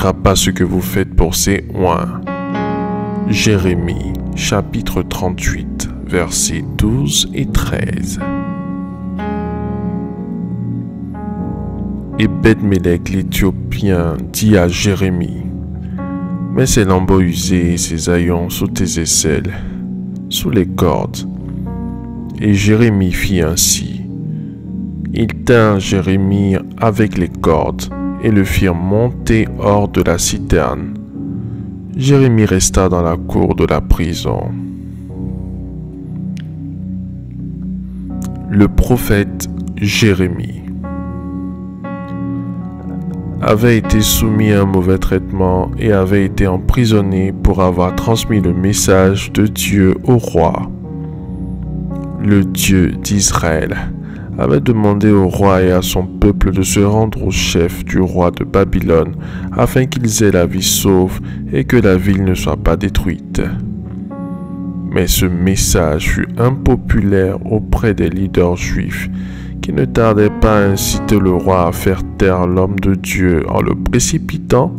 manquera pas ce que vous faites pour ces oins. Jérémie, chapitre 38, versets 12 et 13. Ebed-Mélec l'Éthiopien dit à Jérémie: mets ses lambeaux usés et ses haillons sous tes aisselles, sous les cordes. Et Jérémie fit ainsi. Ils tinrent Jérémie avec les cordes et le firent monter hors de la citerne. Jérémie resta dans la cour de la prison. Le prophète Jérémie avait été soumis à un mauvais traitement et avait été emprisonné pour avoir transmis le message de Dieu au roi. Le Dieu d'Israël avait demandé au roi et à son peuple de se rendre au chef du roi de Babylone afin qu'ils aient la vie sauve et que la ville ne soit pas détruite. Mais ce message fut impopulaire auprès des leaders juifs qui ne tardaient pas à inciter le roi à faire taire l'homme de Dieu en le précipitant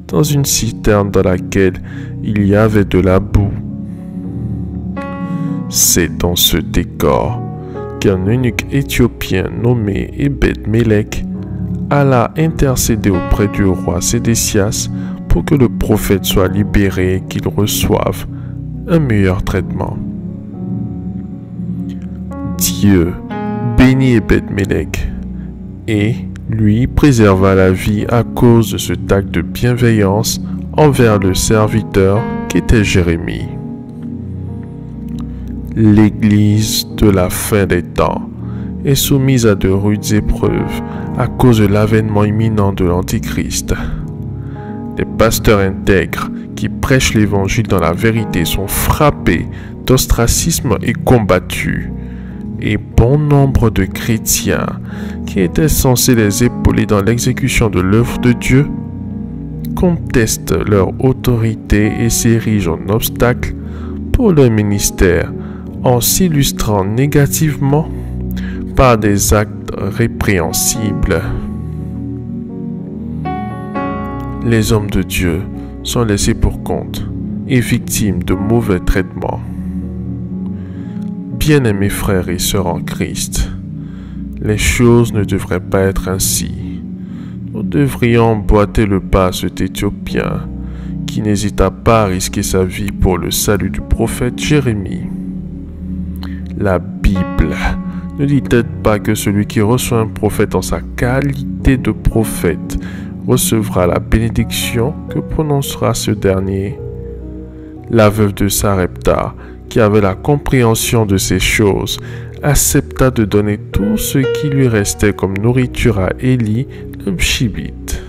dans une citerne dans laquelle il y avait de la boue. C'est dans ce décor qu'un eunuque éthiopien nommé Ebed-Mélec alla intercéder auprès du roi Sédécias pour que le prophète soit libéré et qu'il reçoive un meilleur traitement. Dieu bénit Ebed-Mélec et lui préserva la vie à cause de cet acte de bienveillance envers le serviteur qu'était Jérémie. L'Église de la fin des temps est soumise à de rudes épreuves à cause de l'avènement imminent de l'Antichrist. Les pasteurs intègres qui prêchent l'Évangile dans la vérité sont frappés d'ostracisme et combattus. Et bon nombre de chrétiens qui étaient censés les épauler dans l'exécution de l'œuvre de Dieu contestent leur autorité et s'érigent en obstacle pour leur ministère en s'illustrant négativement par des actes répréhensibles. Les hommes de Dieu sont laissés pour compte et victimes de mauvais traitements. Bien-aimés frères et sœurs en Christ, les choses ne devraient pas être ainsi. Nous devrions emboîter le pas à cet Éthiopien qui n'hésita pas à risquer sa vie pour le salut du prophète Jérémie. La Bible ne dit-elle pas que celui qui reçoit un prophète en sa qualité de prophète recevra la bénédiction que prononcera ce dernier? La veuve de Sarepta, qui avait la compréhension de ces choses, accepta de donner tout ce qui lui restait comme nourriture à Élie le Mshibite.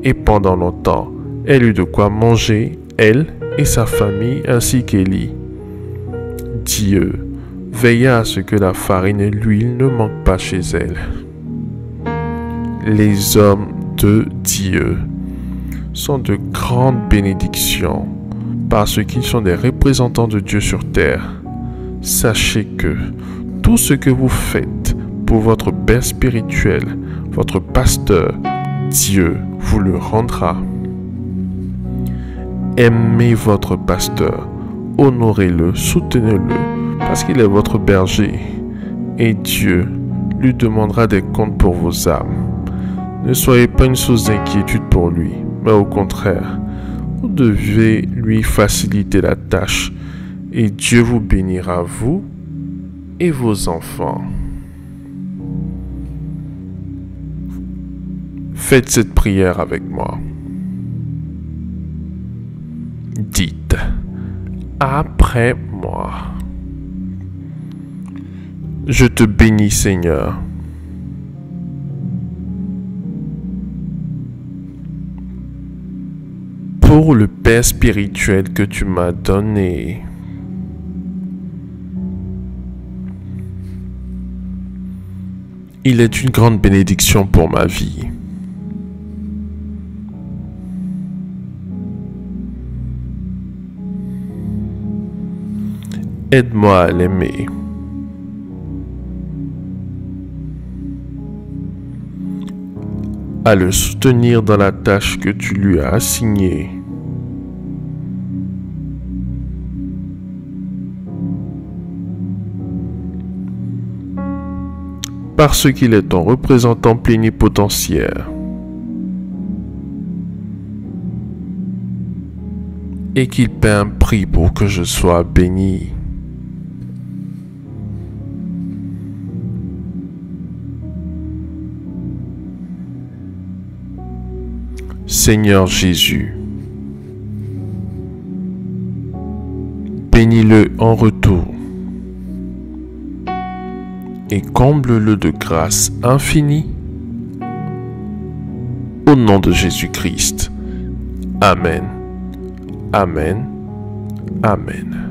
Et pendant longtemps, elle eut de quoi manger, elle et sa famille ainsi qu'Élie. Dieu veilla à ce que la farine et l'huile ne manquent pas chez elle. Les hommes de Dieu sont de grandes bénédictions parce qu'ils sont des représentants de Dieu sur terre. Sachez que tout ce que vous faites pour votre père spirituel, votre pasteur, Dieu vous le rendra. Aimez votre pasteur, honorez-le, soutenez-le, parce qu'il est votre berger, et Dieu lui demandera des comptes pour vos âmes. Ne soyez pas une source d'inquiétude pour lui, mais au contraire, vous devez lui faciliter la tâche et Dieu vous bénira, vous et vos enfants. Faites cette prière avec moi. Dites après moi: je te bénis, Seigneur. Pour le Père spirituel que tu m'as donné. Il est une grande bénédiction pour ma vie. Aide-moi à l'aimer. à le soutenir dans la tâche que tu lui as assignée. Parce qu'il est ton représentant plénipotentiaire et qu'il paie un prix pour que je sois béni. Seigneur Jésus, bénis-le en retour et comble-le de grâce infinie. Au nom de Jésus-Christ. Amen. Amen. Amen.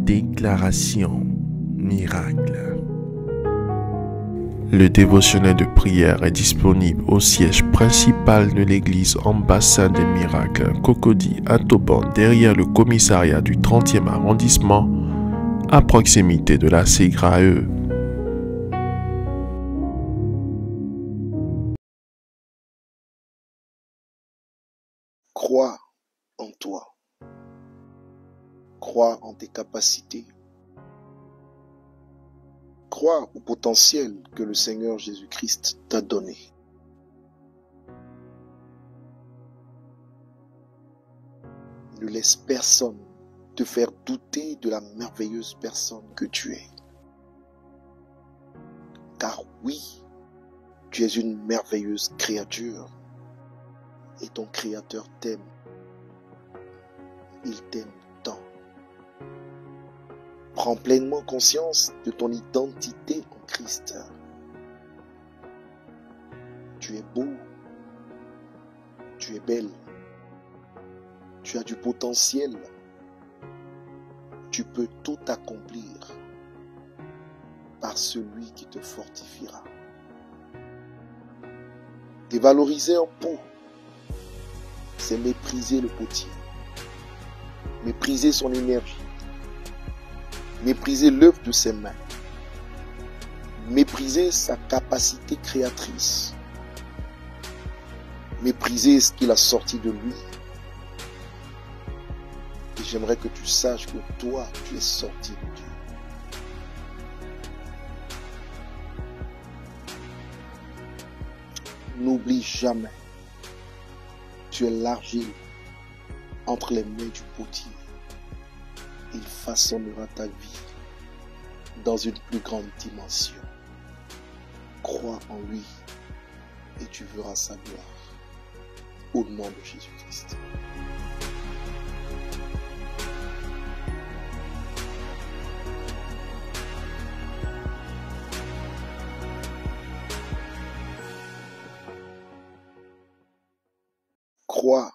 Déclaration miracle. Le dévotionnel de prière est disponible au siège principal de l'église Ambassade des Miracles, Cocody à Taubon, derrière le commissariat du 30e arrondissement, à proximité de la SEGRAE. Crois en toi. Crois en tes capacités. Crois au potentiel que le Seigneur Jésus-Christ t'a donné. Ne laisse personne te faire douter de la merveilleuse personne que tu es. Car oui, tu es une merveilleuse créature et ton Créateur t'aime. Il t'aime tant. Prends pleinement conscience de ton identité en Christ. Tu es beau, tu es belle, tu as du potentiel, tu peux tout accomplir par celui qui te fortifiera. Dévaloriser un pot, c'est mépriser le potier, mépriser son énergie, mépriser l'œuvre de ses mains, mépriser sa capacité créatrice, mépriser ce qu'il a sorti de lui. Et j'aimerais que tu saches que toi, tu es sorti de Dieu. N'oublie jamais, tu es l'argile entre les mains du potier. il façonnera ta vie dans une plus grande dimension. Crois en lui et tu verras sa gloire. Au nom de Jésus-Christ. Crois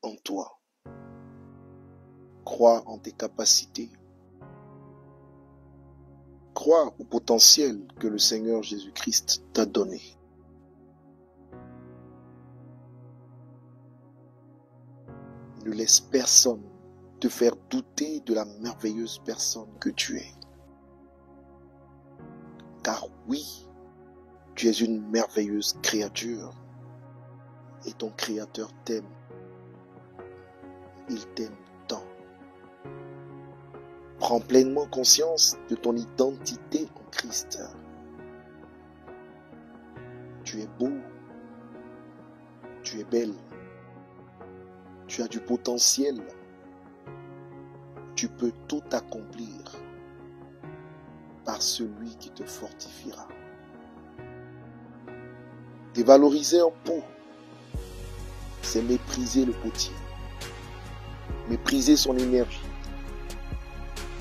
en toi. Crois en tes capacités. Crois au potentiel que le Seigneur Jésus-Christ t'a donné. Ne laisse personne te faire douter de la merveilleuse personne que tu es. Car oui, tu es une merveilleuse créature et ton Créateur t'aime. Il t'aime tant. Prends pleinement conscience de ton identité en Christ. Tu es beau, tu es belle, tu as du potentiel, tu peux tout accomplir par celui qui te fortifiera. Dévaloriser un pot, c'est mépriser le potier, mépriser son énergie,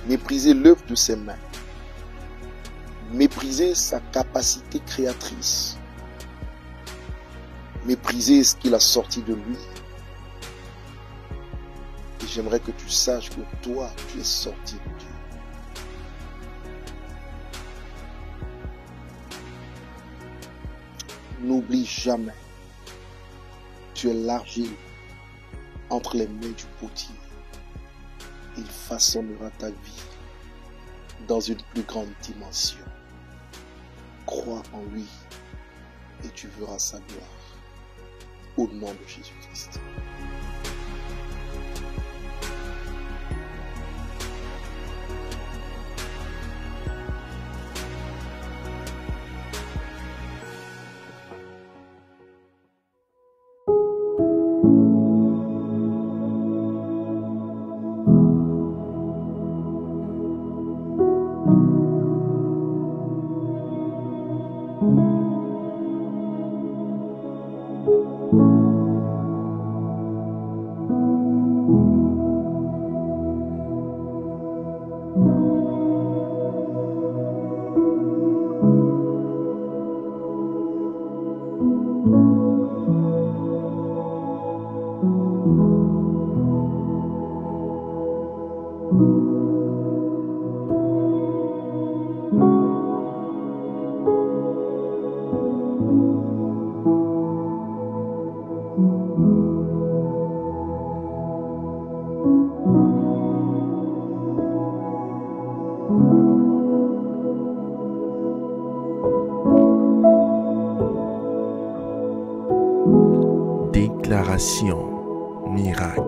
mépriser l'œuvre de ses mains, mépriser sa capacité créatrice, mépriser ce qu'il a sorti de lui. Et j'aimerais que tu saches que toi, tu es sorti de Dieu. N'oublie jamais, tu es l'argile entre les mains du potier. Il façonnera ta vie dans une plus grande dimension. Crois en lui et tu verras sa gloire. Au nom de Jésus-Christ. Déclaration miracle.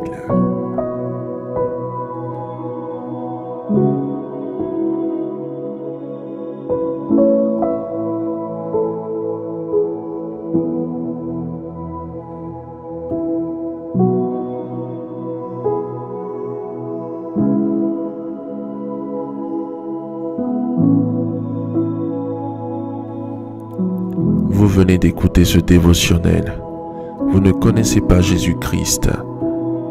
Vous venez d'écouter ce dévotionnel. Vous ne connaissez pas Jésus-Christ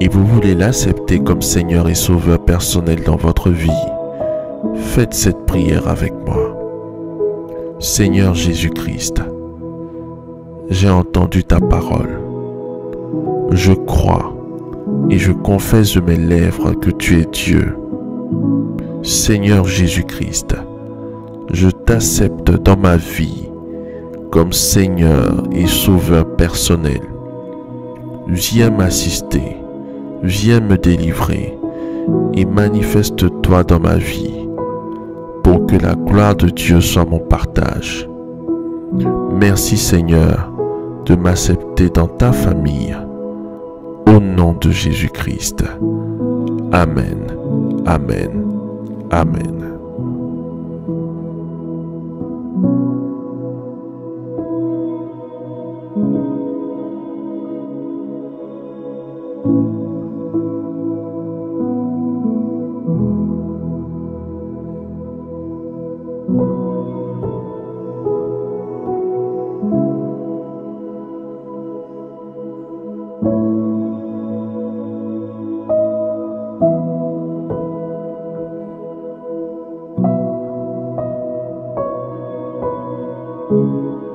et vous voulez l'accepter comme Seigneur et Sauveur personnel dans votre vie. Faites cette prière avec moi. Seigneur Jésus-Christ, j'ai entendu ta parole. Je crois et je confesse de mes lèvres que tu es Dieu. Seigneur Jésus-Christ, je t'accepte dans ma vie comme Seigneur et Sauveur personnel. Viens m'assister, viens me délivrer et manifeste-toi dans ma vie pour que la gloire de Dieu soit mon partage. Merci Seigneur de m'accepter dans ta famille. Au nom de Jésus-Christ. Amen, Amen, Amen. Thank you.